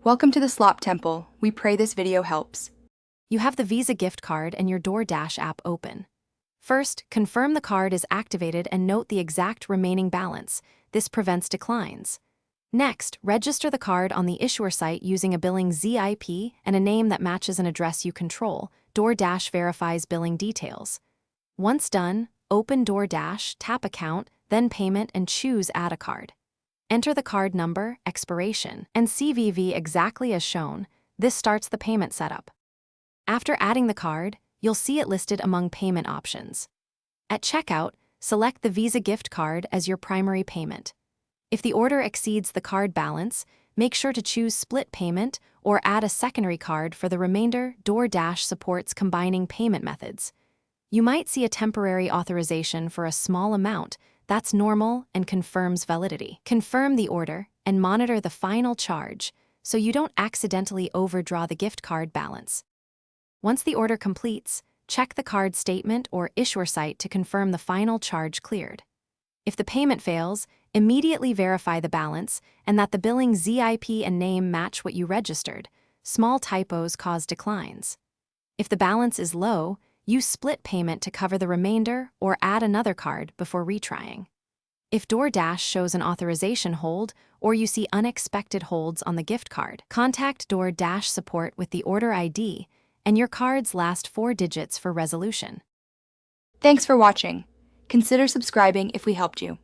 Welcome to the Slop Temple. We pray this video helps. You have the Visa gift card and your Doordash app open. First, confirm the card is activated and note the exact remaining balance. This prevents declines. Next, register the card on the issuer site using a billing ZIP and a name that matches an address you control. Doordash verifies billing details. Once done, open Doordash, tap Account, then Payment, and choose Add a Card. Enter the card number, expiration, and CVV exactly as shown. This starts the payment setup. After adding the card, you'll see it listed among payment options. At checkout, select the Visa gift card as your primary payment. If the order exceeds the card balance, make sure to choose split payment or add a secondary card for the remainder. Doordash supports combining payment methods. You might see a temporary authorization for a small amount. That's normal and confirms validity. Confirm the order and monitor the final charge so you don't accidentally overdraw the gift card balance. Once the order completes, check the card statement or issuer site to confirm the final charge cleared. If the payment fails, immediately verify the balance and that the billing ZIP and name match what you registered. Small typos cause declines. If the balance is low, use split payment to cover the remainder or add another card before retrying. If Doordash shows an authorization hold or you see unexpected holds on the gift card, contact Doordash support with the order ID and your card's last 4 digits for resolution. Thanks for watching. Consider subscribing if we helped you.